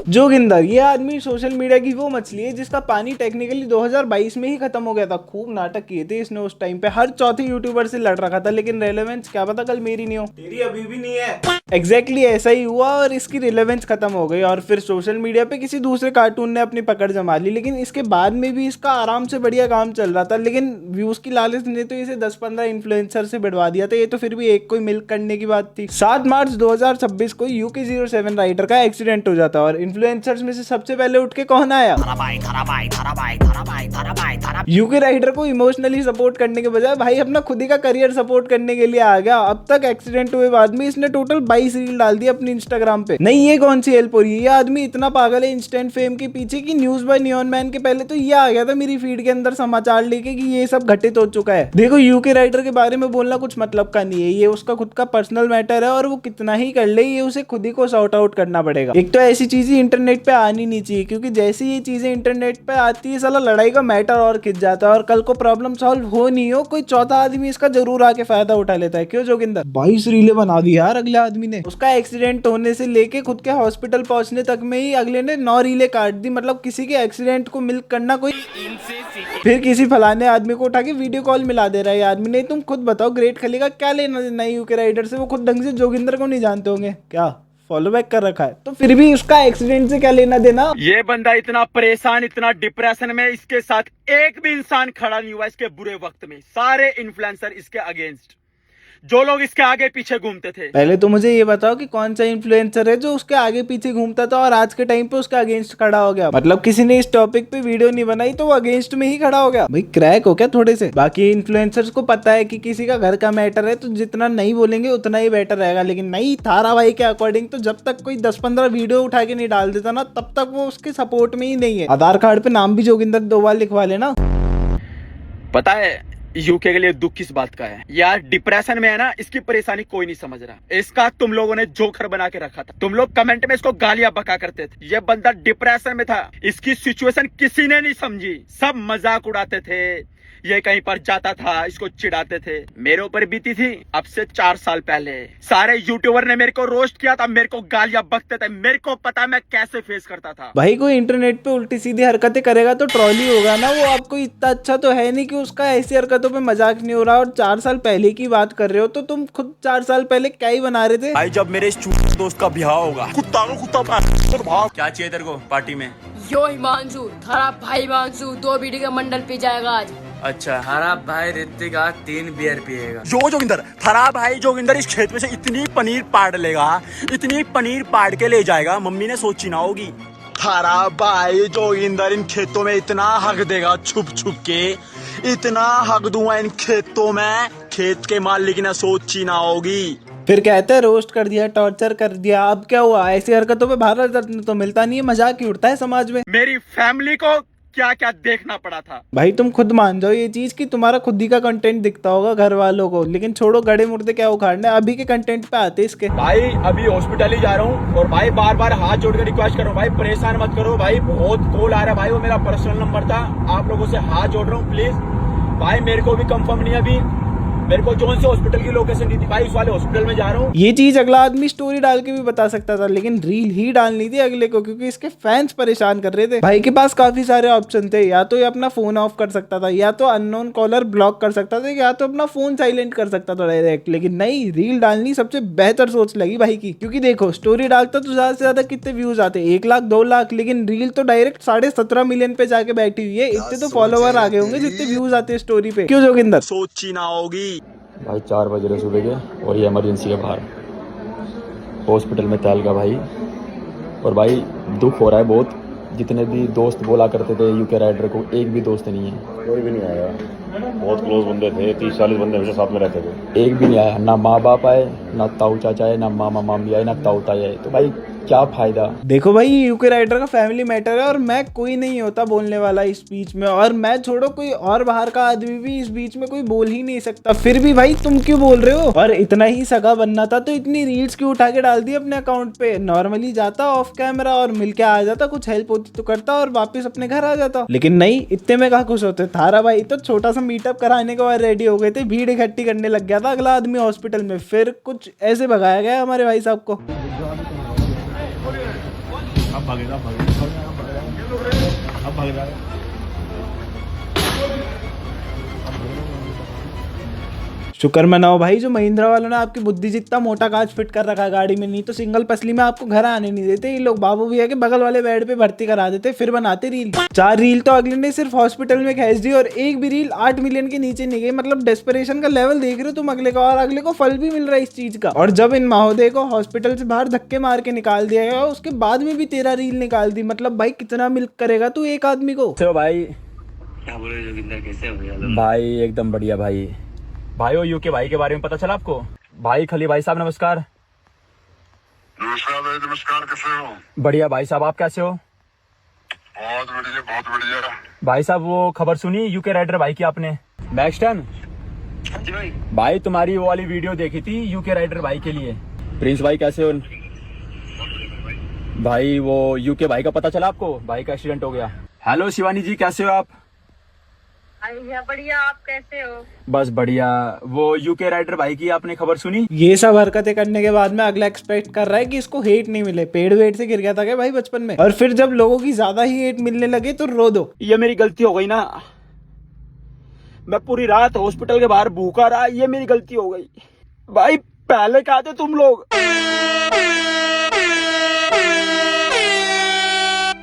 जोगिंदर, ये आदमी social media की वो मछली है जिसका पानी टेक्निकली 2022 में ही खत्म हो गया था। खूब नाटक किए थे इसने उस टाइम पे, हर चौथे यूट्यूबर से लड़ रखा था, लेकिन रेलेवेंस क्या पता कल मेरी नहीं हो, तेरी अभी भी नहीं है। एग्जैक्टली ऐसा ही हुआ और इसकी रिलेवेंस खत्म हो गई और फिर सोशल मीडिया पे किसी दूसरे कार्टून ने अपनी पकड़ जमा ली। लेकिन इसके बाद में भी इसका आराम से बढ़िया काम चल रहा था, लेकिन व्यूज की लालच ने तो इसे 10-15 इन्फ्लुएंसर से बढ़वा दिया था। ये तो फिर भी एक कोई मिल्क करने की बात थी। 7 मार्च 2026 को UK07 राइडर का एक्सीडेंट हो जाता है और इन्फ्लुएंसर्स में से सबसे पहले उठ के कौन आया? यूके राइडर को इमोशनली सपोर्ट करने के बजाय भाई अपना खुद ही का करियर सपोर्ट करने के लिए आ गया। अब तक एक्सीडेंट हुए बाद में इसने टोटल 22 रील डाल दी अपनी इंस्टाग्राम पे। नहीं, ये कौन सी हेल्प हो रही है? ये आदमी इतना पागल है इंस्टेंट फेम के पीछे कि न्यूज बाय नियॉन मैन के पहले तो ये आ गया था मेरी फीड के अंदर समाचार लेके कि ये सब घटित हो चुका है। देखो, यूके राइडर के बारे में बोलना कुछ मतलब का नहीं है, ये उसका खुद का पर्सनल मैटर है और वो कितना ही कर ले ये उसे खुद ही को सॉर्ट आउट करना पड़ेगा। एक तो ऐसी चीजें इंटरनेट पे आनी नहीं चाहिए, क्योंकि जैसे ये चीजें इंटरनेट पे आती है साला लड़ाई का मैटर और खिंच जाता है और कल को प्रॉब्लम सॉल्व हो नहीं हो कोई चौथा आदमी इसका जरूर आके फायदा उठा लेता है। क्यों जोगिंदर? 22 रीले बना दी यार अगले आदमी ने। उसका एक्सीडेंट होने से लेके खुद के हॉस्पिटल पहुंचने तक में ही अगले ने 9 रीले काट दी। मतलब किसी के एक्सीडेंट को मिल्क करना कोई फिर किसी फलाने आदमी को उठा के वीडियो कॉल मिला दे रहा है आदमी। नहीं, तुम खुद बताओ, ग्रेट खली का क्या लेना देना यूके राइडर से? वो खुद ढंग से जोगिंदर को नहीं जानते होंगे क्या? फॉलो बैक कर रखा है तो फिर भी उसका एक्सीडेंट से क्या लेना देना? ये बंदा इतना परेशान, इतना डिप्रेशन में, इसके साथ एक भी इंसान खड़ा नहीं हुआ इसके बुरे वक्त में। सारे इन्फ्लुएंसर इसके अगेंस्ट, जो लोग इसके आगे पीछे घूमते थे। पहले तो मुझे ये बताओ कि कौन सा इन्फ्लुएंसर है जो उसके आगे पीछे घूमता था और आज के टाइम पे उसके अगेंस्ट खड़ा हो गया? मतलब किसी ने इस टॉपिक पे वीडियो नहीं बनाई तो वो अगेंस्ट में ही खड़ा हो गया। भाई क्रैक हो क्या थोड़े से? बाकी इन्फ्लुएंसर्स को पता है कि किसी का घर का मैटर है तो जितना नहीं बोलेंगे उतना ही बेटर रहेगा, लेकिन नहीं, थारा भाई के अकॉर्डिंग तो जब तक कोई 10-15 वीडियो उठा के नहीं डाल देता ना तब तक वो उसके सपोर्ट में ही नहीं है। आधार कार्ड पे नाम भी जोगिंदर 2 बार लिखवा लेना। पता है यूके के लिए दुख किस बात का है? यार डिप्रेशन में है ना, इसकी परेशानी कोई नहीं समझ रहा। इसका तुम लोगों ने जोकर बना के रखा था। तुम लोग कमेंट में इसको गालियां बका करते थे। ये बंदा डिप्रेशन में था, इसकी सिचुएशन किसी ने नहीं समझी, सब मजाक उड़ाते थे। ये कहीं पर जाता था इसको चिढ़ाते थे। मेरे ऊपर बीती थी अब से 4 साल पहले। सारे यूट्यूबर ने मेरे को रोस्ट किया था, मेरे को गालियां बकते थे। मेरे को पता मैं कैसे फेस करता था। भाई कोई इंटरनेट पे उल्टी सीधी हरकतें करेगा तो ट्रॉली होगा ना। वो आपको इतना अच्छा तो है नहीं कि उसका ऐसी हरकतों पे मजाक नहीं हो रहा। और 4 साल पहले की बात कर रहे हो तो तुम खुद 4 साल पहले क्या ही बना रहे थे? भाई जब मेरे दोस्त का ब्याह होगा, कुत्ता क्या चाहिए तेरे को पार्टी में? यो हिमांशु, थारा भाई हिमांशु 2 बीड़ी का मंडल पी जाएगा आज। अच्छा, हरा भाई ऋतिक आज 3 बियर पिएगा। जोगिंदर, थारा भाई जोगिंदर इस खेत में से इतनी पनीर पाड़ लेगा, इतनी पनीर पाड़ के ले जाएगा, मम्मी ने सोची ना होगी। थारा भाई जोगिंदर इन खेतों में इतना हक देगा छुप छुप के, इतना हक दूंगा इन खेतों में, खेत के मालिक ने सोची ना होगी। फिर कहते हैं रोस्ट कर दिया, टॉर्चर कर दिया। अब क्या हुआ? ऐसी हरकतों पे भारत रत्न तो मिलता नहीं है, मजाक ही उड़ता है समाज में। मेरी फैमिली को क्या क्या देखना पड़ा था। भाई तुम खुद मान जाओ ये चीज कि तुम्हारा खुद ही का कंटेंट दिखता होगा घर वालों को, लेकिन छोड़ो गड़े मुर्दे क्या उखाड़ने, अभी के कंटेंट पे आते इसके। भाई अभी हॉस्पिटल ही जा रहा हूँ और भाई बार बार हाथ जोड़ कर रिक्वेस्ट कर रहा हूँ, भाई परेशान मत करो भाई, बहुत कॉल आ रहा है भाई, वो मेरा पर्सनल नंबर था, आप लोगों से हाथ जोड़ रहा हूँ प्लीज भाई। मेरे को भी कंफर्म नहीं अभी, मेरे को जोन से हॉस्पिटल की लोकेशन दी थी भाई, उस वाले हॉस्पिटल में जा रहा हूँ। ये चीज अगला आदमी स्टोरी डाल के भी बता सकता था, लेकिन रील ही डालनी थी अगले को, क्योंकि इसके फैंस परेशान कर रहे थे। भाई के पास काफी सारे ऑप्शन थे, या तो ये अपना फोन ऑफ कर सकता था, या तो अननोन कॉलर ब्लॉक कर सकता था, या तो अपना फोन साइलेंट कर सकता था डायरेक्ट। लेकिन नहीं, रील डालनी सबसे बेहतर सोच लगी भाई की, क्योंकि देखो स्टोरी डालता तो ज्यादा से ज्यादा कितने व्यूज आते, 1 लाख 2 लाख, लेकिन रील तो डायरेक्ट 17.5 मिलियन पे जाके बैठी हुई है। इतने तो फॉलोवर आ गए होंगे जितने व्यूज आते हैं स्टोरी पे। क्यों जोगिंदर? सोची ना होगी। भाई 4 बज रहे सुबह के और ये इमरजेंसी के बाहर हॉस्पिटल में तैल का भाई। और भाई दुख हो रहा है बहुत, जितने भी दोस्त बोला करते थे यूके राइडर को, एक भी दोस्त नहीं है। कोई भी नहीं आया, बहुत क्लोज बंदे थे, 30-40 बंदे हमेशा साथ में रहते थे, एक भी नहीं आया। ना माँ बाप आए, ना ताऊ चाचा आए, ना मामा मामी आए, ना ताऊ ताई आए। तो भाई क्या फायदा? देखो भाई, यूके राइडर का फैमिली मैटर है और मैं कोई नहीं होता बोलने वाला इस बीच में, और मैं छोड़ो कोई और बाहर का आदमी भी इस बीच में कोई बोल ही नहीं सकता। फिर भी भाई तुम क्यों बोल रहे हो? और इतना ही सगा बनना था तो इतनी रील्स क्यों उठा के डाल दी अपने अकाउंट पे? नॉर्मली जाता ऑफ कैमरा और मिलके आ जाता, कुछ हेल्प होती तो करता और वापस अपने घर आ जाता। लेकिन नहीं, इतने में कहा खुश होते। थारा भाई तो छोटा सा मीटअप कराने के बाद रेडी हो गए थे, भीड़ इकट्ठी करने लग गया था अगला आदमी हॉस्पिटल में। फिर कुछ ऐसे भगाया गया हमारे भाई साहब को। शुक्र मनाओ भाई जो महिंद्रा वालों ने आपकी बुद्धि जितना मोटा कांच फिट कर रखा है गाड़ी में, नहीं तो सिंगल पसली में आपको घर आने नहीं देते ये लोग। बाबू भैया के बगल वाले बेड पे भर्ती करा देते, फिर बनाते रील। 4 रील तो अगले ने सिर्फ हॉस्पिटल में खींच दी और एक भी रील 8 मिलियन के नीचे नहीं गई। मतलब डेस्परेशन का लेवल देख रहे हो तुम अगले का, और अगले को फल भी मिल रहा है इस चीज का। और जब इन महोदय को हॉस्पिटल से बाहर धक्के मार के निकाल दिया गया, उसके बाद में भी 13 रील निकाल दी। मतलब भाई कितना मिल्क करेगा तू एक आदमी को। कैसे हो भाई? क्या बोले जोगिंदर, कैसे हो यार? भाई एकदम बढ़िया भाई। भाई वो यूके भाई के बारे में पता चला आपको? भाई खली भाई साहब नमस्कार। नमस्कार भाई, नमस्कार, कैसे हो? बढ़िया भाई साहब, आप कैसे हो? बहुत बढ़िया, बहुत बढ़िया। भाई साहब वो खबर सुनी यूके राइडर भाई की आपने? मैक्सटन जी भाई। भाई तुम्हारी वो वाली वीडियो देखी थी यूके राइडर भाई के लिए। प्रिंस भाई कैसे हो? भाई वो यूके भाई का पता चला आपको? भाई का एक्सीडेंट हो गया। हेलो शिवानी जी, कैसे हो आप? भैया बढ़िया, आप कैसे हो? बस बढ़िया। वो यूके राइडर भाई की आपने खबर सुनी? ये सब हरकतें करने के बाद में अगला एक्सपेक्ट कर रहा है कि इसको हेट नहीं मिले। पेड़ वेट से गिर गया था क्या भाई बचपन में? और फिर जब लोगों की ज्यादा ही हेट मिलने लगे तो रो दो। ये मेरी गलती हो गई ना, मैं पूरी रात हॉस्पिटल के बाहर भूखा रहा, ये मेरी गलती हो गई। भाई पहले कहा थे तुम लोग।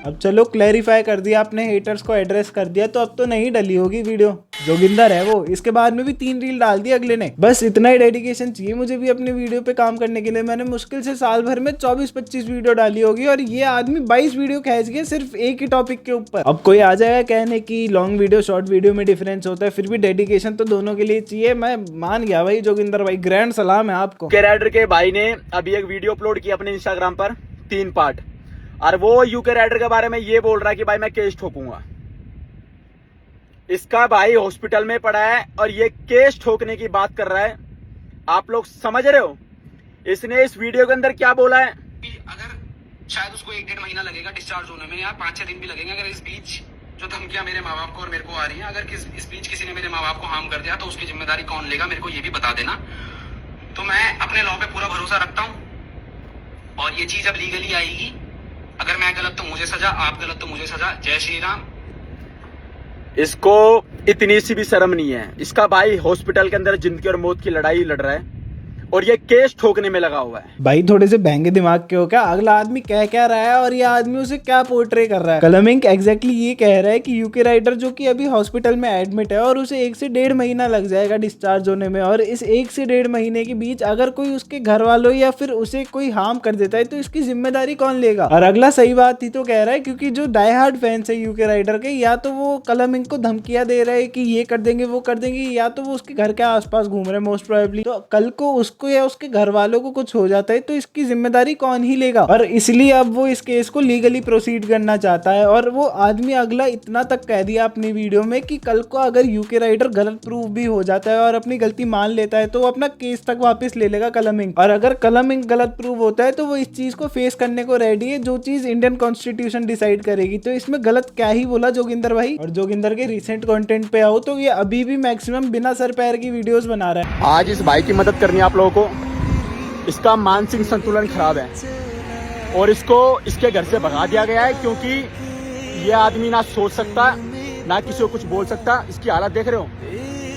अब चलो क्लैरिफाई कर दिया आपने, हेटर्स को एड्रेस कर दिया, तो अब तो नहीं डली होगी वीडियो। जोगिंदर है वो, इसके बाद में भी 3 रील डाल दी अगले ने। बस इतना ही डेडिकेशन चाहिए मुझे भी अपने वीडियो पे काम करने के लिए। मैंने मुश्किल से साल भर में 24-25 वीडियो डाली होगी और ये आदमी 22 वीडियो खींच गया सिर्फ एक ही टॉपिक के ऊपर। अब कोई आ जाएगा कहने की लॉन्ग वीडियो शॉर्ट वीडियो में डिफरेंस होता है, फिर भी डेडिकेशन तो दोनों के लिए चाहिए। मैं मान गया भाई जोगिंदर भाई, ग्रैंड सलाम है आपको। यूके राइडर के भाई ने अभी एक वीडियो अपलोड किया अपने इंस्टाग्राम पर, 3 पार्ट, और वो यूके राइडर के बारे में ये बोल रहा है कि भाई मैं केस ठोकूंगा। इसका भाई हॉस्पिटल में पड़ा है और ये केस ठोकने की बात कर रहा है। आप लोग समझ रहे हो इसने इस वीडियो के अंदर क्या बोला है? अगर शायद उसको 1-1.5 महीना लगेगा डिस्चार्ज होने में, या 5-6 दिन भी लगेंगे। अगर इस बीच जो धमकियां मेरे माँ बाप को और मेरे को आ रही हैं, अगर इस बीच किसी ने मेरे माँ बाप को हार्म कर दिया तो उसकी जिम्मेदारी कौन लेगा, मेरे को ये भी बता देना। तो मैं अपने लॉ पे पूरा भरोसा रखता हूँ और ये चीज अब लीगली आएगी। अगर मैं गलत तो मुझे सजा, आप गलत तो मुझे सजा। जय श्री राम। इसको इतनी सी भी शर्म नहीं है। इसका भाई हॉस्पिटल के अंदर जिंदगी और मौत की लड़ाई लड़ रहा है और ये केस ठोकने में लगा हुआ है। भाई थोड़े से बहंगे दिमाग के हो क्या? अगला आदमी कह क्या रहा है और ये आदमी उसे क्या पोर्ट्रे कर रहा है? कलमिंग एग्जैक्टली ये कह रहा है कि यूके राइडर जो कि अभी हॉस्पिटल में एडमिट है और उसे 1 से 1.5 महीना लग जाएगा डिस्चार्ज होने में, और इस 1 से 1.5 महीने के बीच अगर कोई उसके घर वालों या फिर उसे कोई हार्म कर देता है तो इसकी जिम्मेदारी कौन लेगा? और अगला सही बात ही तो कह रहा है, क्योंकि जो डाई हार्ड फैंस है यूके राइडर के, या तो वो कलमिंग को धमकियां दे रहे हैं कि ये कर देंगे वो कर देंगे, या तो वो उसके घर के आसपास घूम रहे हैं मोस्ट प्रोबेबली। तो कल को उसको या उसके घर वालों को कुछ हो जाता है तो इसकी जिम्मेदारी कौन ही लेगा? और इसलिए अब वो इस केस को लीगली प्रोसीड करना चाहता है। और वो आदमी अगला इतना तक कह दिया अपनी वीडियो में कि कल को अगर यूके राइडर गलत प्रूफ भी हो जाता है और अपनी गलती मान लेता है तो वो अपना केस तक वापस ले लेगा कलमिंग। और अगर कलमिंग गलत प्रूफ होता है तो वो इस चीज को फेस करने को रेडी है, जो चीज इंडियन कॉन्स्टिट्यूशन डिसाइड करेगी। तो इसमें गलत क्या ही बोला जोगिंदर भाई? और जोगिंदर के रिसेंट कंटेंट पे आओ तो ये अभी भी मैक्सिमम बिना सर पैर की वीडियोस बना रहा है। आज इस भाई की मदद करनी है आप लोगों को। इसका मानसिक संतुलन खराब है और इसको इसके घर से भगा दिया गया है, क्योंकि ये आदमी ना सोच सकता ना किसी को कुछ बोल सकता। इसकी हालत देख रहे हो,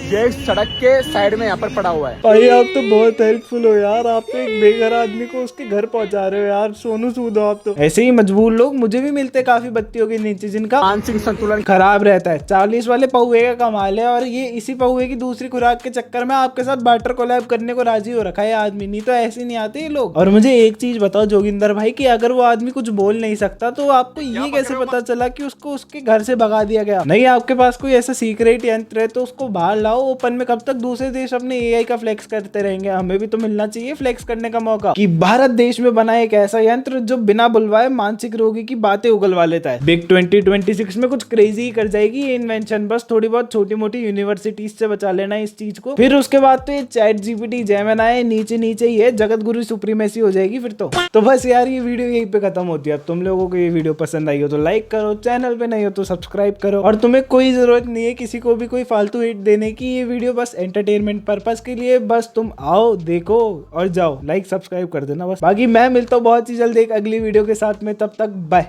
ये सड़क के साइड में यहाँ पर पड़ा हुआ है। भाई आप तो बहुत हेल्पफुल हो यार, आप तो एक बेघर आदमी को उसके घर पहुंचा रहे हो यार। सोनू सूद हो आप तो। ऐसे ही मजबूर लोग मुझे भी मिलते काफी बत्तियों के नीचे जिनका मानसिक संतुलन खराब रहता है। 40 वाले पौवे का कमाल है और ये इसी पौवे की दूसरी खुराक के चक्कर में आपके साथ बार्टर कोलैब करने को राजी हो रखा है आदमी। नहीं तो ऐसे नहीं आते ये लोग। और मुझे एक चीज बताओ जोगिंदर भाई, कि अगर वो आदमी कुछ बोल नहीं सकता तो आपको ये कैसे पता चला कि उसको उसके घर से भगा दिया गया? नहीं, आपके पास कोई ऐसा सीक्रेट यंत्र है तो उसको बाहर लाओ ओपन में। कब तक दूसरे देश अपने एआई का फ्लेक्स करते रहेंगे? हमें भी तो मिलना चाहिए फ्लेक्स करने का मौका, कि भारत देश में बना एक ऐसा यंत्र जो बिना बुलवाए मानसिक रोगी की बातें उगलवा लेता है। बिग 2026 में कुछ क्रेजी ही कर जाएगी ये इन्वेंशन। बस थोड़ी बहुत छोटी मोटी यूनिवर्सिटीज से बचा लेना इस चीज को, फिर उसके बाद तो ये चैट जीपीटी जेमिनी नीचे नीचे ही है, जगत गुरु सुप्रीमेसी हो जाएगी फिर तो बस यार ये वीडियो यहीं पे खत्म होती है। अब तुम लोगों को ये वीडियो पसंद आई हो तो लाइक करो, चैनल पे नहीं हो तो सब्सक्राइब करो, और तुम्हें कोई जरूरत नहीं है किसी को भी कोई फालतू हिट देने की। कि ये वीडियो बस एंटरटेनमेंट पर्पस के लिए, बस तुम आओ देखो और जाओ, लाइक सब्सक्राइब कर देना बस। बाकी मैं मिलता हूँ बहुत ही जल्द एक अगली वीडियो के साथ में, तब तक बाय।